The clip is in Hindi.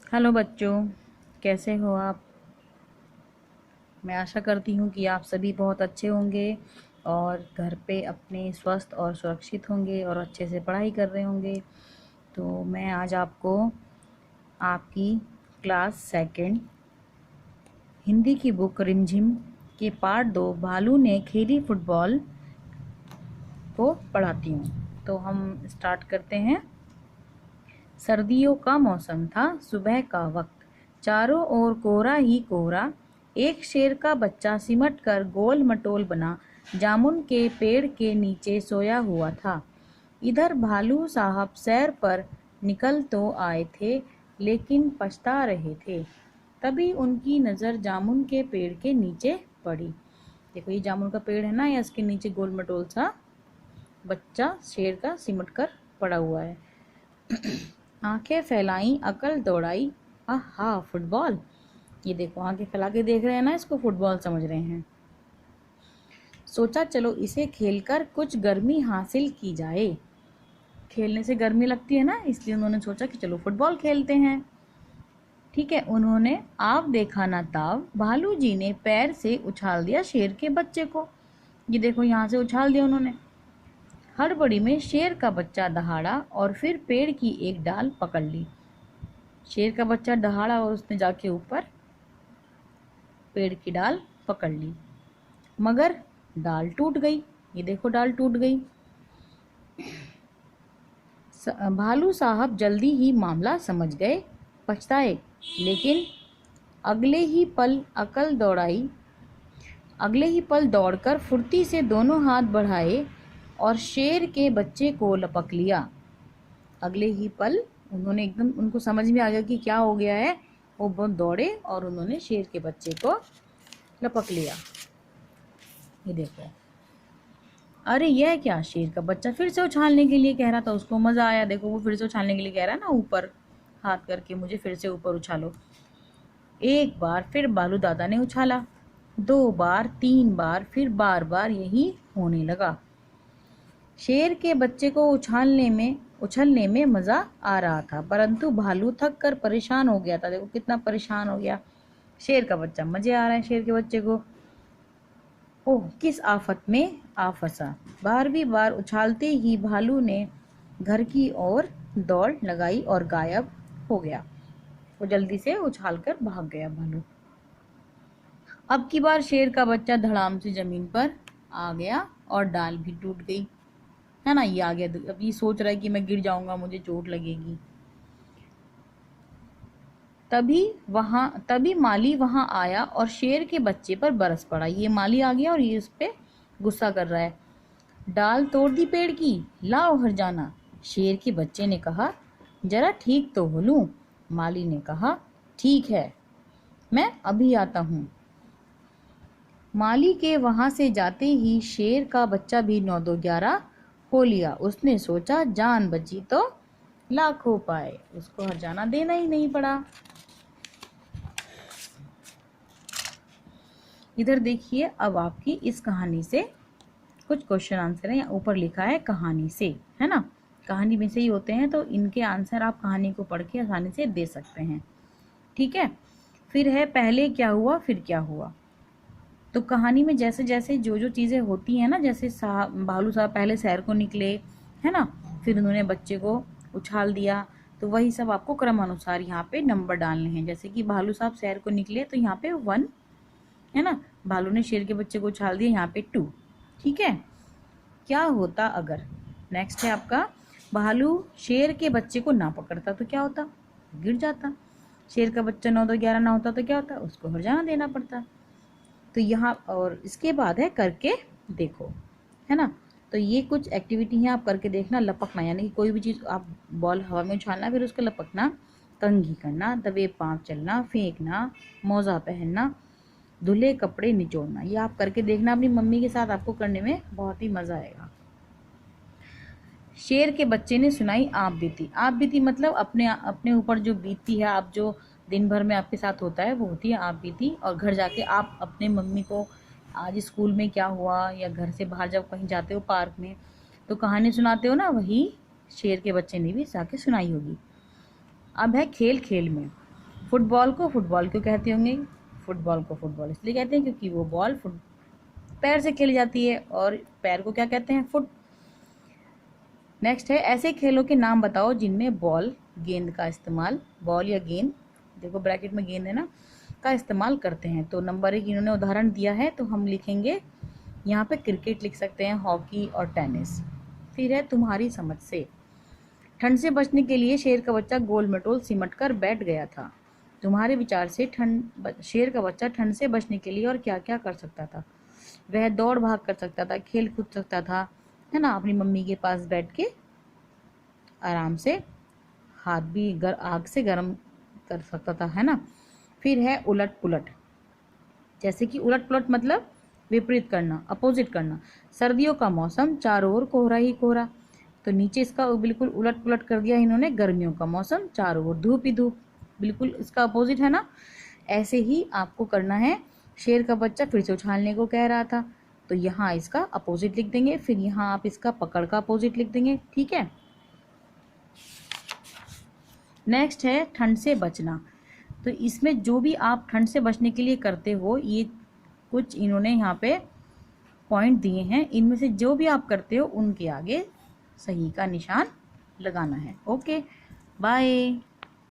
हेलो बच्चों, कैसे हो आप। मैं आशा करती हूँ कि आप सभी बहुत अच्छे होंगे और घर पे अपने स्वस्थ और सुरक्षित होंगे और अच्छे से पढ़ाई कर रहे होंगे। तो मैं आज आपको आपकी क्लास सेकंड हिंदी की बुक रिमझिम के पार्ट 2 भालू ने खेली फुटबॉल को पढ़ाती हूँ। तो हम स्टार्ट करते हैं। सर्दियों का मौसम था। सुबह का वक्त। चारों ओर कोहरा ही कोहरा। एक शेर का बच्चा सिमट कर गोल मटोल बना जामुन के पेड़ के नीचे सोया हुआ था। इधर भालू साहब सैर पर निकल तो आए थे, लेकिन पछता रहे थे। तभी उनकी नज़र जामुन के पेड़ के नीचे पड़ी। देखो, ये जामुन का पेड़ है ना, या इसके नीचे गोल मटोल सा बच्चा शेर का सिमट कर पड़ा हुआ है। आंखें फैलाई, अकल दौड़ाई, आहा फुटबॉल। ये देखो, आंखें फैला के देख रहे हैं ना, इसको फुटबॉल समझ रहे हैं। सोचा चलो इसे खेलकर कुछ गर्मी हासिल की जाए। खेलने से गर्मी लगती है ना, इसलिए उन्होंने सोचा कि चलो फुटबॉल खेलते हैं। ठीक है, उन्होंने आप देखा ना ताव, भालू जी ने पैर से उछाल दिया शेर के बच्चे को। ये देखो, यहाँ से उछाल दिया उन्होंने। हड़बड़ी में शेर का बच्चा दहाड़ा और फिर पेड़ की एक डाल पकड़ ली। शेर का बच्चा दहाड़ा और उसने जाके ऊपर पेड़ की डाल पकड़ ली, मगर डाल टूट गई। ये देखो, डाल टूट गई। भालू साहब जल्दी ही मामला समझ गए, पछताए, लेकिन अगले ही पल अकल दौड़ाई अगले ही पल दौड़कर फुर्ती से दोनों हाथ बढ़ाए और शेर के बच्चे को लपक लिया। अगले ही पल उन्होंने एकदम, उनको समझ में आ गया कि क्या हो गया है। वो बहुत दौड़े और उन्होंने शेर के बच्चे को लपक लिया। ये देखो, अरे यह क्या, शेर का बच्चा फिर से उछालने के लिए कह रहा था। उसको मजा आया। देखो, वो फिर से उछालने के लिए कह रहा है ना, ऊपर हाथ करके मुझे फिर से ऊपर उछालो। एक बार फिर बालू दादा ने उछाला, 2 बार, 3 बार, फिर बार बार यही होने लगा। शेर के बच्चे को उछलने में मजा आ रहा था, परंतु भालू थक कर परेशान हो गया था। देखो कितना परेशान हो गया। शेर का बच्चा मजे आ रहा है शेर के बच्चे को। ओह, किस आफत में आ फंसा। 12वीं बार उछालते ही भालू ने घर की ओर दौड़ लगाई और गायब हो गया। वो जल्दी से उछालकर भाग गया भालू। अब की बार शेर का बच्चा धड़ाम से जमीन पर आ गया और डाल भी टूट गई, है ना। ये आ गया, अब ये सोच रहा है कि मैं गिर जाऊंगा, मुझे चोट लगेगी। तभी माली वहां आया और शेर के बच्चे पर बरस पड़ा। ये माली आ गया और ये उस पे गुस्सा कर रहा है। डाल तोड़ दी पेड़ की, लाओ हरजाना। शेर के बच्चे ने कहा, जरा ठीक तो हो लूं। माली ने कहा, ठीक है, मैं अभी आता हूं। माली के वहां से जाते ही शेर का बच्चा भी 9-2-11 हो लिया। उसने सोचा जान बची तो लाखों पाए। उसको हरजाना देना ही नहीं पड़ा। इधर देखिए, अब आपकी इस कहानी से कुछ क्वेश्चन आंसर है। यहाँ ऊपर लिखा है कहानी से, है ना। कहानी में से ही होते हैं, तो इनके आंसर आप कहानी को पढ़ के आसानी से दे सकते हैं। ठीक है, फिर है पहले क्या हुआ फिर क्या हुआ। तो कहानी में जैसे जैसे जो जो चीज़ें होती हैं ना, जैसे भालू साहब पहले शहर को निकले, है ना, फिर उन्होंने बच्चे को उछाल दिया, तो वही सब आपको क्रमानुसार यहाँ पे नंबर डालने हैं। जैसे कि भालू साहब शहर को निकले तो यहाँ पे 1, है ना। भालू ने शेर के बच्चे को उछाल दिया, यहाँ पे 2। ठीक है, क्या होता अगर। नेक्स्ट है आपका, भालू शेर के बच्चे को ना पकड़ता तो क्या होता, गिर जाता। शेर का बच्चा 9-2-11 ना होता तो क्या होता, उसको हरजाना देना पड़ता। तो यहाँ, और इसके बाद है करके देखो, है ना। तो ये कुछ एक्टिविटी है, आप करके देखना। लपकना, यानी कि कोई भी चीज़ आप बॉल हवा में उछालना, फिर उसको लपकना, कंघी करना, दबे पाँव चलना, फेंकना, मोजा पहनना, धुले कपड़े निचोड़ना। ये आप करके देखना अपनी मम्मी के साथ, आपको करने में बहुत ही मज़ा आएगा। शेर के बच्चे ने सुनाई आप बीती। आप बीती मतलब अपने ऊपर जो बीतती है, आप जो दिन भर में आपके साथ होता है, वो होती है आप बीती। और घर जाके आप अपने मम्मी को आज स्कूल में क्या हुआ, या घर से बाहर जब कहीं जाते हो पार्क में तो कहानी सुनाते हो ना, वही शेर के बच्चे ने भी जाके सुनाई होगी। अब है खेल खेल में। फुटबॉल को फुटबॉल क्यों कहते होंगे? फुटबॉल को फुटबॉल इसलिए कहते हैं क्योंकि वो बॉल फुट पैर से खेली जाती है, और पैर को क्या कहते हैं? फुट। नेक्स्ट है, ऐसे खेलों के नाम बताओ जिनमें बॉल, गेंद का इस्तेमाल, बॉल या गेंद, देखो ब्रैकेट में गेंद है ना, का इस्तेमाल करते हैं। तो नंबर 1 इन्होंने उदाहरण दिया है, तो हम लिखेंगे यहाँ पे क्रिकेट लिख सकते हैं, हॉकी और टेनिस। फिर है तुम्हारी समझ से, ठंड से बचने के लिए शेर का बच्चा गोल मटोल सिमट कर बैठ गया था। तुम्हारे विचार से शेर का बच्चा ठंड से बचने के लिए और क्या क्या कर सकता था? वह दौड़ भाग कर सकता था, खेल कूद सकता था, है ना, अपनी मम्मी के पास बैठ के आराम से हाथ भी आग से गर्म कर सकता था, है ना। फिर है उलट पुलट, जैसे कि उलट पुलट मतलब विपरीत करना, अपोजिट करना। सर्दियों का मौसम, चारों ओर कोहरा ही कोहरा, तो नीचे इसका बिल्कुल उलट पुलट कर दिया इन्होंने, गर्मियों का मौसम, चारों ओर धूप ही धूप, बिल्कुल इसका अपोजिट है ना। ऐसे ही आपको करना है। शेर का बच्चा फिर से उछालने को कह रहा था, तो यहाँ इसका अपोजिट लिख देंगे, फिर यहाँ आप इसका पकड़ का अपोजिट लिख देंगे, ठीक है। नेक्स्ट है ठंड से बचना, तो इसमें जो भी आप ठंड से बचने के लिए करते हो, ये कुछ इन्होंने यहाँ पे पॉइंट दिए हैं, इनमें से जो भी आप करते हो उनके आगे सही का निशान लगाना है। Okay, bye.